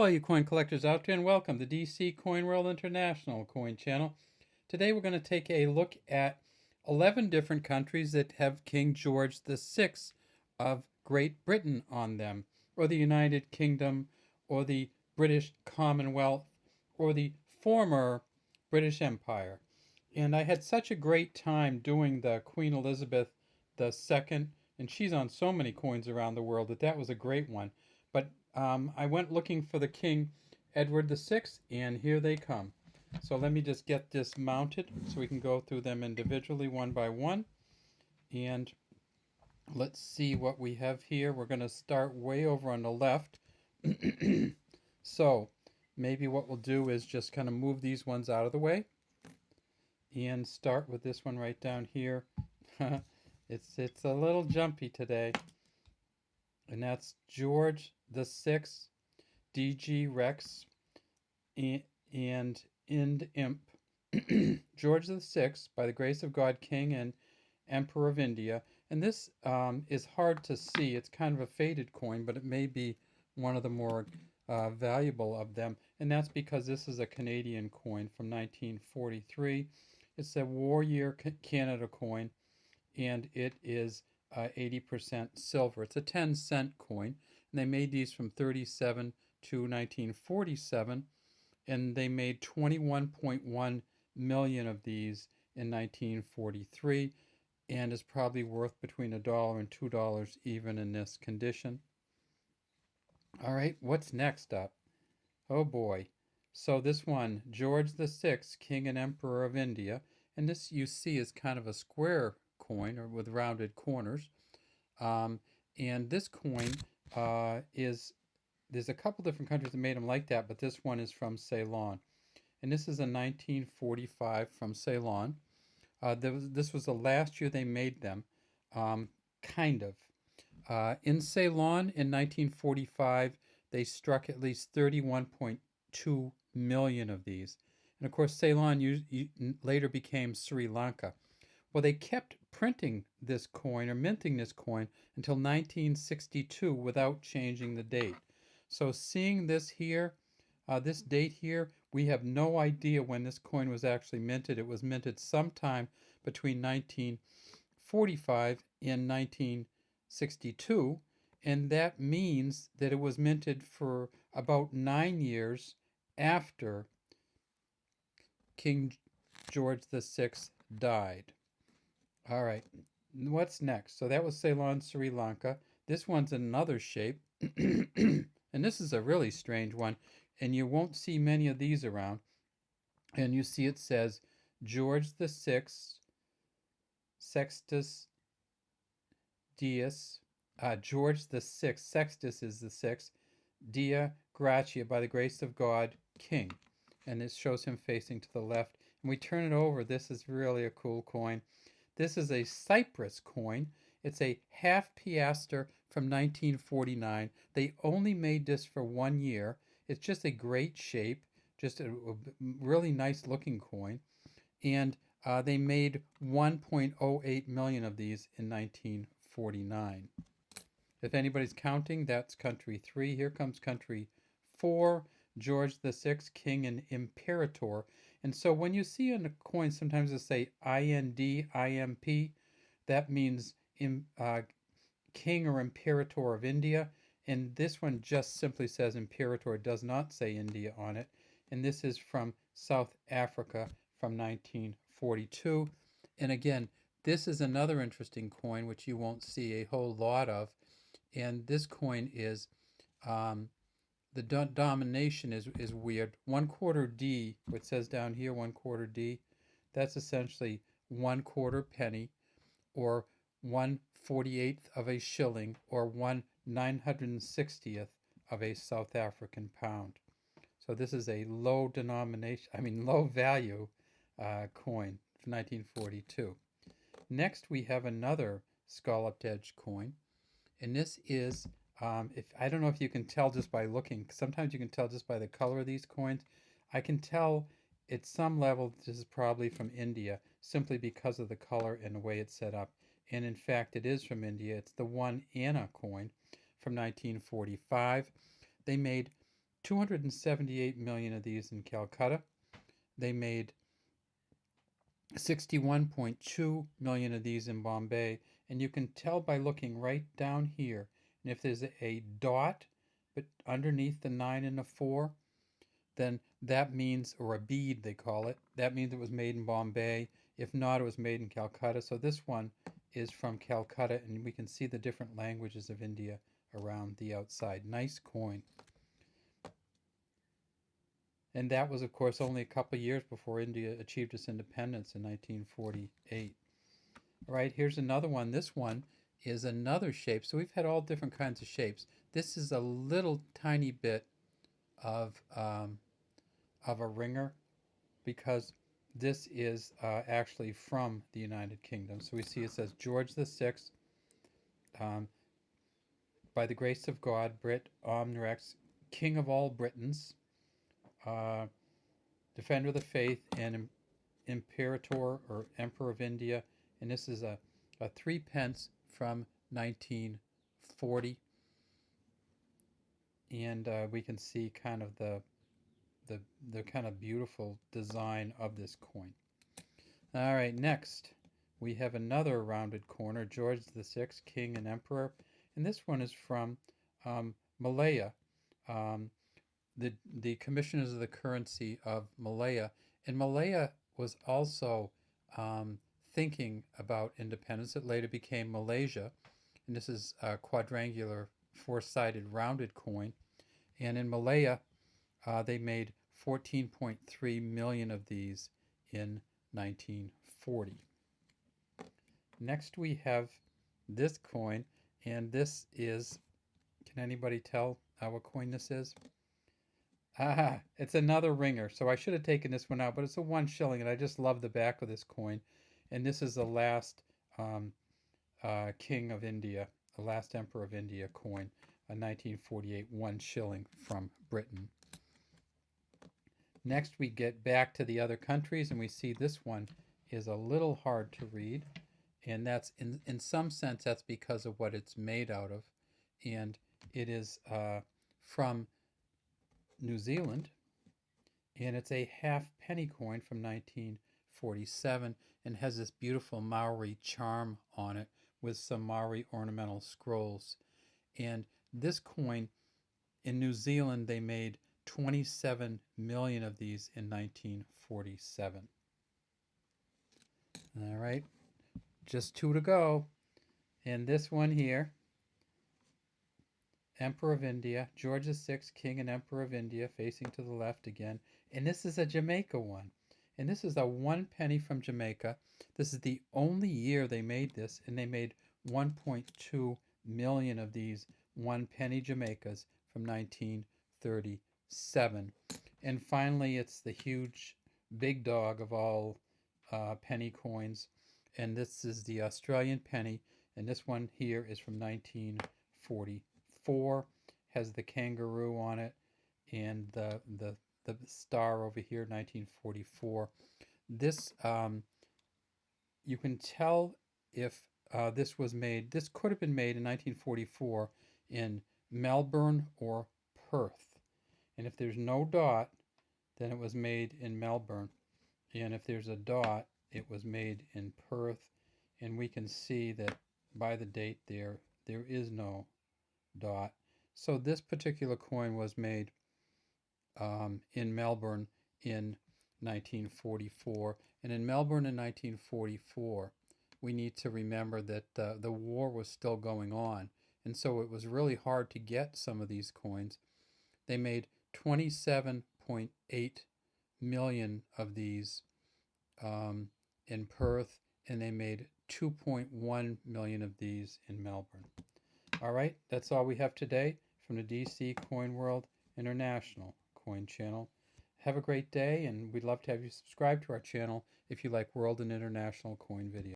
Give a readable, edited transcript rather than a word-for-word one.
you coin collectors out there, and welcome to DC Coin World International Coin Channel. Today we're going to take a look at 11 different countries that have King George VI of Great Britain on them, or the United Kingdom, or the British Commonwealth, or the former British Empire. And I had such a great time doing the Queen Elizabeth II, and she's on so many coins around the world that was a great one. But I went looking for the King Edward VI, and here they come. So let me just get this mounted so we can go through them individually one by one. And let's see what we have here. We're going to start way over on the left. So maybe what we'll do is just kind of move these ones out of the way and start with this one right down here. It's a little jumpy today. And that's George VI, DG Rex, and Ind Imp. George VI, by the grace of God, King and Emperor of India. And this is hard to see. It's kind of a faded coin, but it may be one of the more valuable of them. And that's because this is a Canadian coin from 1943. It's a War Year Canada coin, and it is 80% silver. It's a 10-cent coin, and they made these from 37 to 1947, and they made 21.1 million of these in 1943, and is probably worth between $1 and $2 even in this condition. All right, what's next up? Oh boy. So this one, George VI, King and Emperor of India, and this you see is kind of a square coin or with rounded corners. And this coin there's a couple different countries that made them like that, but this one is from Ceylon. And this is a 1945 from Ceylon. This was the last year they made them, kind of. In Ceylon in 1945, they struck at least 31.2 million of these. And of course, Ceylon later became Sri Lanka. Well, they kept printing this coin or minting this coin until 1962 without changing the date. So seeing this here, this date here, we have no idea when this coin was actually minted. It was minted sometime between 1945 and 1962, and that means that it was minted for about 9 years after King George VI died. All right, what's next? So that was Ceylon, Sri Lanka. This one's another shape, and this is a really strange one, and you won't see many of these around. And you see it says George VI, Sextus Dias, George VI, Sextus is the sixth, Dia Gratia, by the grace of God, King. And it shows him facing to the left. And we turn it over. This is really a cool coin. This is a Cyprus coin. It's a half piaster from 1949. They only made this for 1 year. It's just a great shape, just a really nice looking coin. And they made 1.08 million of these in 1949. If anybody's counting, that's country 3. Here comes country 4, George VI, King and Imperator. And so when you see on the coin, sometimes it say IND, that means King or Imperator of India. And this one just simply says Imperator, it does not say India on it. And this is from South Africa from 1942. And again, this is another interesting coin which you won't see a whole lot of. And this coin is, the denomination is weird. 1/4 D, what says down here, 1/4 D, that's essentially 1/4 penny, or 1/48th of a shilling, or 1/960th of a South African pound. So this is a low value coin from 1942. Next, we have another scalloped edge coin, and this is, I don't know if you can tell just by looking. Sometimes you can tell just by the color of these coins. I can tell at some level this is probably from India, simply because of the color and the way it's set up. And in fact, it is from India. It's the 1 Anna coin from 1945. They made 278 million of these in Calcutta. They made 61.2 million of these in Bombay, and you can tell by looking right down here. And if there's a dot but underneath the 9 and the 4, then that means, or a bead they call it, that means it was made in Bombay. If not, it was made in Calcutta. So this one is from Calcutta, and we can see the different languages of India around the outside. Nice coin. And that was, of course, only a couple of years before India achieved its independence in 1948. All right, here's another one. This one is another shape. So we've had all different kinds of shapes. This is a little tiny bit of a ringer, because this is actually from the United Kingdom. So we see it says George VI, by the grace of God, Brit Omnirex, King of all Britons, Defender of the Faith, and Imperator or Emperor of India. And this is a 3 pence from 1940. And we can see kind of the kind of beautiful design of this coin. All right, next we have another rounded corner, George VI, King and Emperor, and this one is from Malaya, the commissioners of the currency of Malaya. And Malaya was also thinking about independence. It later became Malaysia, and this is a quadrangular, four-sided rounded coin. And in Malaya, they made 14.3 million of these in 1940. Next we have this coin, and this is, can anybody tell what coin this is? Ah, it's another ringer. So I should have taken this one out, but it's a 1 shilling, and I just love the back of this coin. And this is the last King of India, the last Emperor of India coin, a 1948 1 shilling from Britain. Next we get back to the other countries, and we see this one is a little hard to read, and that's in some sense that's because of what it's made out of. And it is from New Zealand, and it's a halfpenny coin from 1947, and has this beautiful Maori charm on it with some Maori ornamental scrolls. And this coin in New Zealand, they made 27 million of these in 1947. All right, just 2 to go. And this one here, Emperor of India, George VI, King and Emperor of India, facing to the left again. And this is a Jamaica one. And this is a 1 penny from Jamaica. This is the only year they made this, and they made 1.2 million of these 1 penny Jamaicas from 1937. And finally, it's the huge big dog of all penny coins, and this is the Australian penny, and this one here is from 1944, has the kangaroo on it, and the star over here, 1944. This you can tell if this was made, this could have been made in 1944 in Melbourne or Perth. And if there's no dot, then it was made in Melbourne. And if there's a dot, it was made in Perth. And we can see that by the date there is no dot. So this particular coin was made in Melbourne in 1944. And in Melbourne in 1944, we need to remember that the war was still going on. And so it was really hard to get some of these coins. They made 27.8 million of these in Perth, and they made 2.1 million of these in Melbourne. All right, that's all we have today from the DC Coin World International Coin Channel. Have a great day, and we'd love to have you subscribe to our channel if you like world and international coin videos.